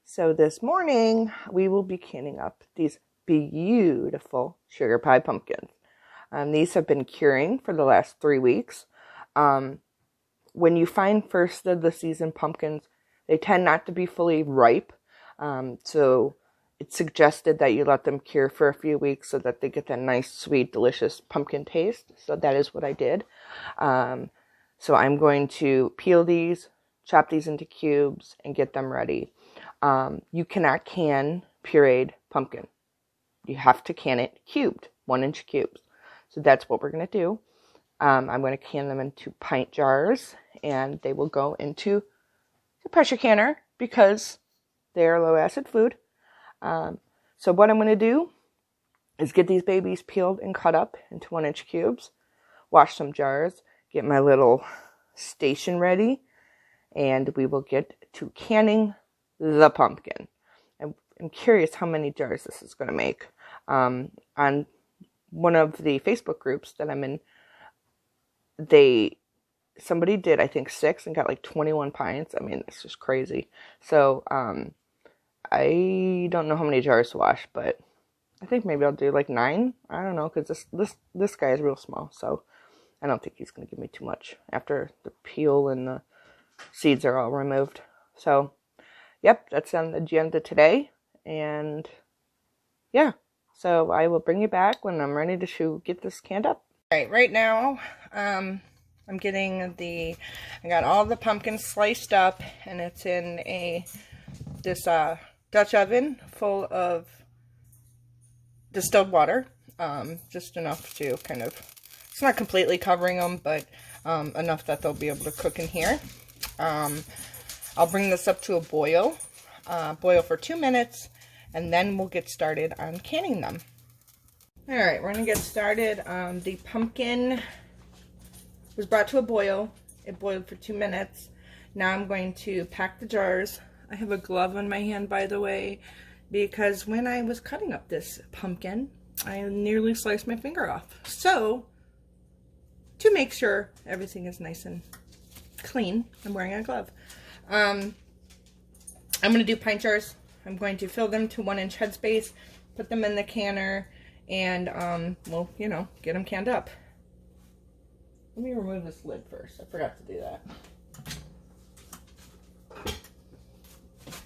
So this morning, we will be canning up these beautiful sugar pie pumpkins. These have been curing for the last 3 weeks. When you find first of the season pumpkins, they tend not to be fully ripe. So it's suggested that you let them cure for a few weeks so that they get that nice, sweet, delicious pumpkin taste. So that is what I did. So I'm going to peel these, chop these into cubes, and get them ready. You cannot can pureed pumpkin. You have to can it cubed, 1-inch cubes. So that's what we're going to do. I'm going to can them into pint jars, and they will go into the pressure canner because they are low acid food. So what I'm going to do is get these babies peeled and cut up into 1-inch cubes, wash some jars, get my little station ready, and we will get to canning the pumpkin. I'm curious how many jars this is going to make. On one of the Facebook groups that I'm in, somebody did, I think, 6 and got like 21 pints. I mean, it's just crazy. So, I don't know how many jars to wash, but I think maybe I'll do like 9. I don't know, because this guy is real small, so I don't think he's going to give me too much after the peel and the seeds are all removed. So, yep, that's on the agenda today, and yeah, so I will bring you back when I'm ready to get this canned up. All right now, I'm getting I got all the pumpkins sliced up, and it's in this Dutch oven full of distilled water, just enough to kind of, it's not completely covering them, but enough that they'll be able to cook in here. I'll bring this up to a boil for 2 minutes, and then we'll get started on canning them. Alright, we're going to get started. The pumpkin was brought to a boil. It boiled for 2 minutes. Now I'm going to pack the jars. I have a glove on my hand, by the way, because when I was cutting up this pumpkin, I nearly sliced my finger off. So, to make sure everything is nice and clean, I'm wearing a glove. I'm going to do pint jars. I'm going to fill them to 1-inch headspace, put them in the canner, and, well, you know, get them canned up. Let me remove this lid first. I forgot to do that.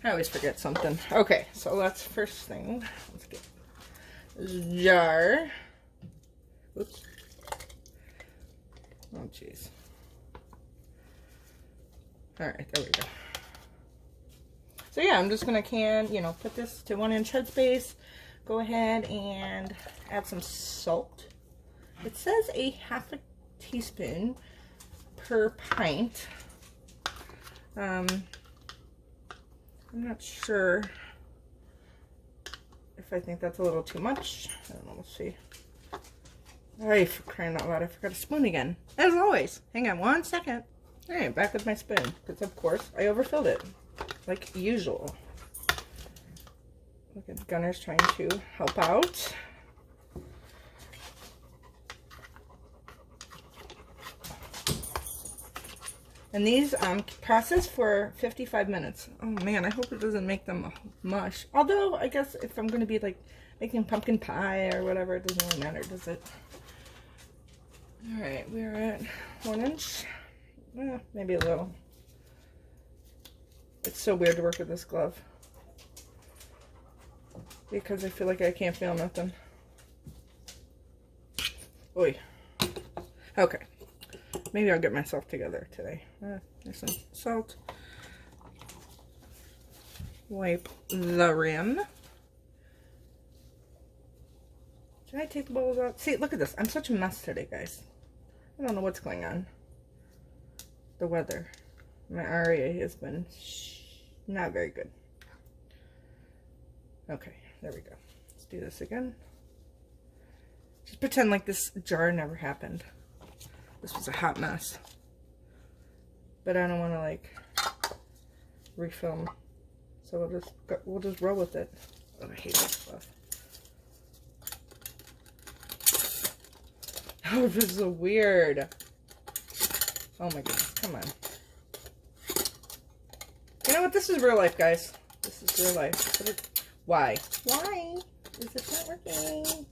I always forget something. Okay, so that's first thing. Let's get this jar. Oops. Oh, jeez. Alright, there we go. So yeah, I'm just going to put this to 1-inch headspace. Go ahead and add some salt. It says a half a teaspoon per pint. I'm not sure if I think that's a little too much. I don't know, we'll see. Ay, for crying out loud, I forgot a spoon again. As always. Hang on 1 second. Alright, back with my spoon. Because of course, I overfilled it. Like usual. Look at Gunner's trying to help out. And these process for 55 minutes. Oh man, I hope it doesn't make them mush. Although, I guess if I'm going to be like making pumpkin pie or whatever, it doesn't really matter, does it? Alright, we're at 1 inch. Well, maybe a little. It's so weird to work with this glove, because I feel like I can't feel nothing. Oy. Okay. Maybe I'll get myself together today. There's some salt. Wipe the rim. Did I take the bowls out? See, look at this. I'm such a mess today, guys. I don't know what's going on. The weather. My RA has been not very good. Okay, there we go. Let's do this again. Just pretend like this jar never happened. This was a hot mess. But I don't want to like refilm. So we'll just roll with it. Oh, I hate this stuff. Oh, this is so weird. Oh my goodness, come on. You know what? This is real life, guys. This is real life. Why? Why is it not working?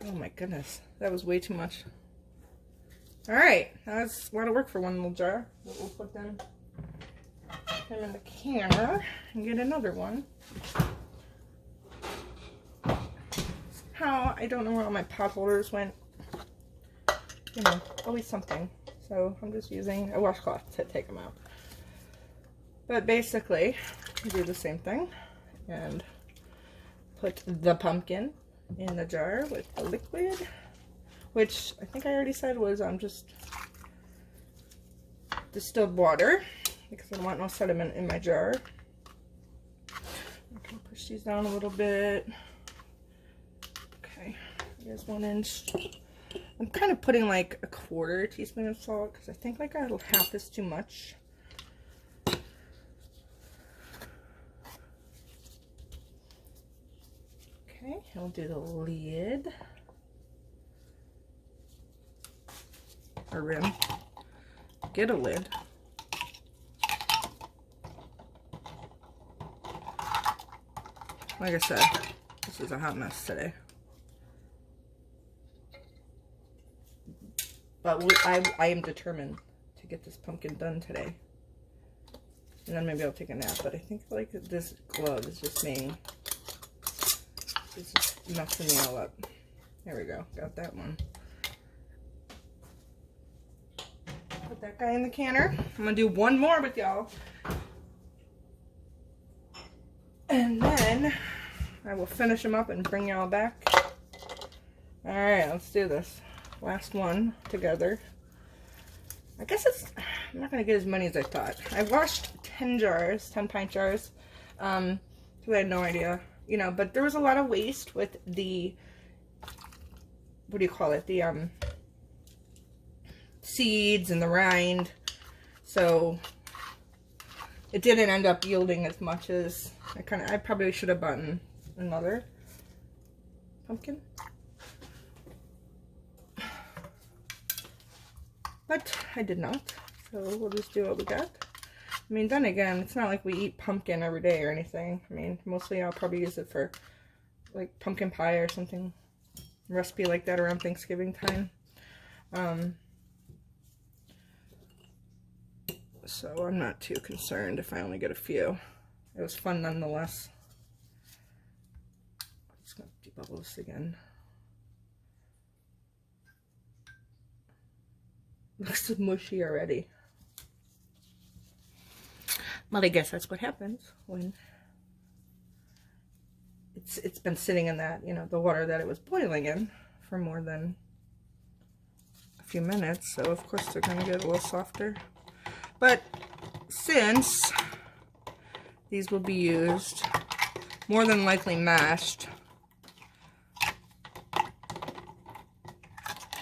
Oh my goodness. That was way too much. Alright. That's a lot of work for one little jar. We'll put them in the canner and get another one. How I don't know where all my pot holders went. You know, always something. So I'm just using a washcloth to take them out. But basically, I do the same thing and put the pumpkin in the jar with the liquid, which I think I already said was just distilled water, because I don't want no sediment in my jar. I'm gonna push these down a little bit. Okay, here's 1 inch. I'm kind of putting like a 1/4 teaspoon of salt, because I think like a little half is too much. Okay, and we'll do the lid. Or rim. Get a lid. Like I said, this is a hot mess today. But I am determined to get this pumpkin done today. And then maybe I'll take a nap. But I think like this glove is just messing me all up. There we go. Got that one. Put that guy in the canner. I'm going to do one more with y'all. And then I will finish them up and bring y'all back. Alright, let's do this. Last one together. I guess I'm not going to get as many as I thought. I washed 10 jars, 10 pint jars, because I had no idea, you know, but there was a lot of waste with the, what do you call it, the seeds and the rind, so it didn't end up yielding as much as I probably should have bought another pumpkin. But I did not, so we'll just do what we got. I mean, then again, it's not like we eat pumpkin every day or anything. I mean, mostly I'll probably use it for, like, pumpkin pie or something. A recipe like that around Thanksgiving time. So I'm not too concerned if I only get a few. It was fun nonetheless. I'm just going to debubble this again. Looks mushy already. Well, I guess that's what happens when it's been sitting in that, you know, the water that it was boiling in for more than a few minutes. So of course they're going to get a little softer. But since these will be used more than likely mashed,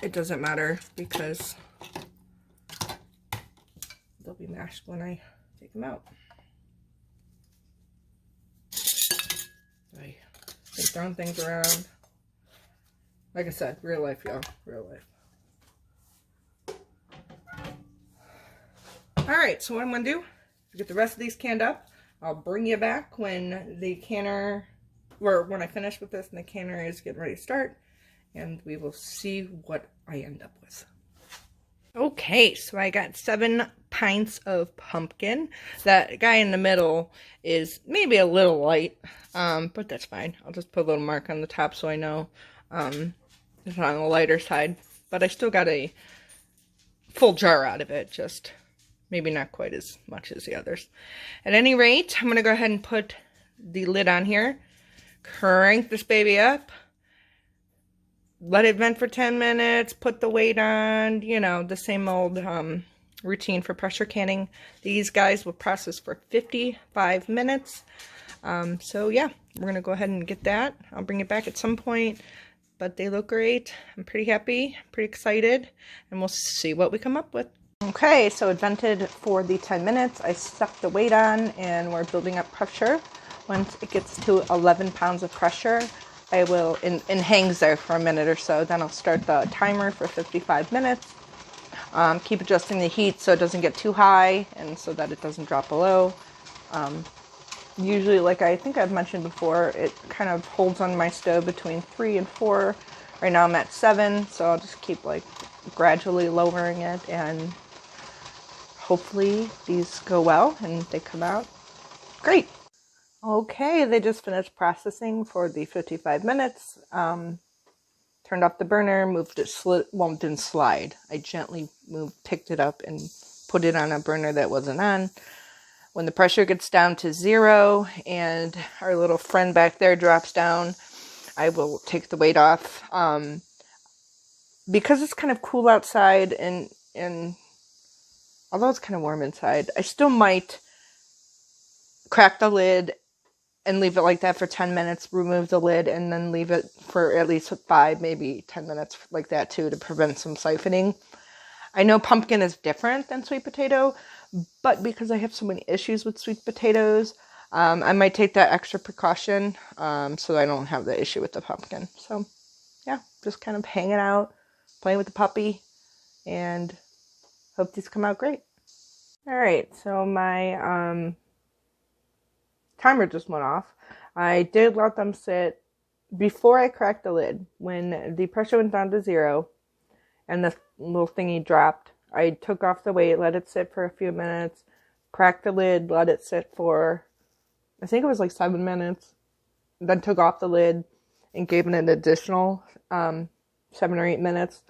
it doesn't matter because they'll be mashed when I take them out. I been throwing things around. Like I said, real life, y'all. Real life. Alright, so what I'm going to do is get the rest of these canned up. I'll bring you back when the canner, or when I finish with this and the canner is getting ready to start. And we will see what I end up with. Okay, so I got 7 pints of pumpkin. That guy in the middle is maybe a little light, but that's fine. I'll just put a little mark on the top so I know it's on the lighter side. But I still got a full jar out of it, just maybe not quite as much as the others. At any rate, I'm going to go ahead and put the lid on here, crank this baby up, let it vent for 10 minutes, put the weight on, you know, the same old routine for pressure canning. These guys will process for 55 minutes. So yeah, we're going to go ahead and get that. I'll bring it back at some point, but they look great. I'm pretty happy, pretty excited, and we'll see what we come up with. Okay, so it vented for the 10 minutes. I stuck the weight on and we're building up pressure. Once it gets to 11 pounds of pressure, I will, and hangs there for a minute or so, then I'll start the timer for 55 minutes. Keep adjusting the heat so it doesn't get too high and so that it doesn't drop below. Usually, like I think I've mentioned before, it kind of holds on my stove between 3 and 4. Right now I'm at 7, so I'll just keep like gradually lowering it, and hopefully these go well and they come out great. Okay, they just finished processing for the 55 minutes. Turned off the burner, moved it, didn't slide. I gently picked it up and put it on a burner that wasn't on. When the pressure gets down to 0 and our little friend back there drops down, I will take the weight off. Because it's kind of cool outside and although it's kind of warm inside, I still might crack the lid and leave it like that for 10 minutes, remove the lid, and then leave it for at least 5, maybe 10 minutes like that too, to prevent some siphoning. I know pumpkin is different than sweet potato, but because I have so many issues with sweet potatoes, I might take that extra precaution so I don't have the issue with the pumpkin. So yeah, just kind of hanging out, playing with the puppy, and hope these come out great. All right, so my timer just went off. I did let them sit before I cracked the lid. When the pressure went down to 0 and the little thingy dropped, I took off the weight, let it sit for a few minutes, cracked the lid, let it sit for, I think it was like 7 minutes, then took off the lid and gave it an additional 7 or 8 minutes.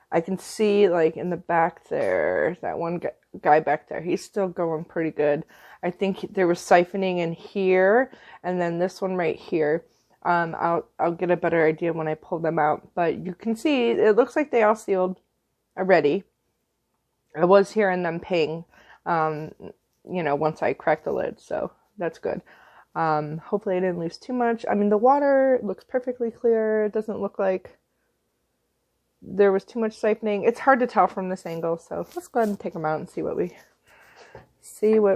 I can see like in the back there, that one guy back there, he's still going pretty good. I think there was siphoning in here, and then this one right here. I'll get a better idea when I pull them out. But you can see, it looks like they all sealed already. I was hearing them ping, once I cracked the lid, so that's good. Hopefully I didn't lose too much. I mean, the water looks perfectly clear. It doesn't look like there was too much siphoning. It's hard to tell from this angle, so let's go ahead and take them out and see what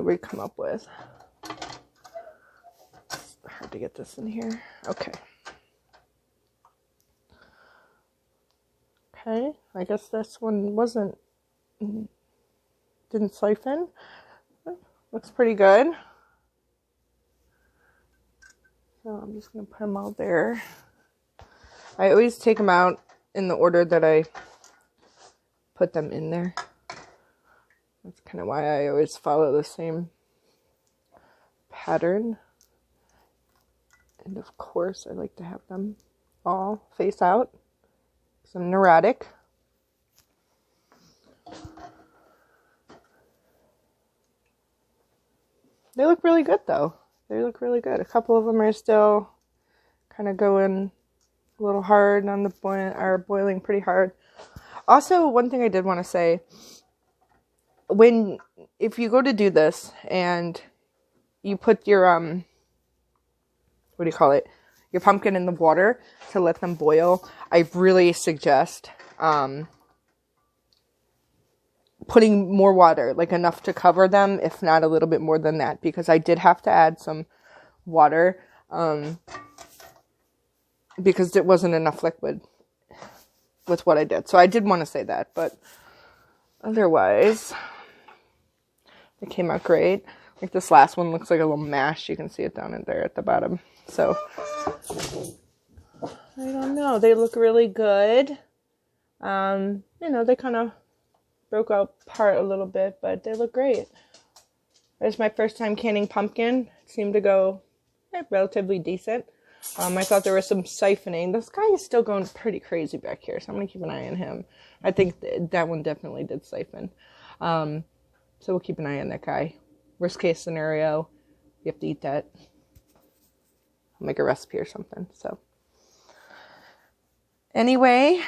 we come up with. It's hard to get this in here. Okay, I guess this one didn't siphon. Looks pretty good. So I'm just gonna put them all there. I always take them out in the order that I put them in there. That's kind of why I always follow the same pattern. And of course, I like to have them all face out, because I'm neurotic. They look really good though. They look really good. A couple of them are still kind of going a little hard on the boiling pretty hard. Also, one thing I did want to say, if you go to do this and you put your your pumpkin in the water to let them boil, I really suggest putting more water, like enough to cover them, if not a little bit more than that, because I did have to add some water because it wasn't enough liquid with what I did. So I did want to say that, but otherwise it came out great. Like this last one looks like a little mash. You can see it down in there at the bottom. So I don't know. They look really good. They kind of broke apart a little bit, but they look great. It's my first time canning pumpkin. It seemed to go relatively decent. I thought there was some siphoning. This guy is still going pretty crazy back here, so I'm going to keep an eye on him. I think that one definitely did siphon. So we'll keep an eye on that guy. Worst case scenario, you have to eat that. I'll make a recipe or something. So anyway,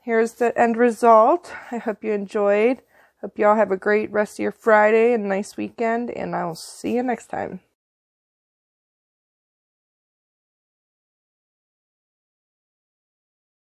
here's the end result. I hope you enjoyed. Hope you all have a great rest of your Friday and nice weekend, and I'll see you next time.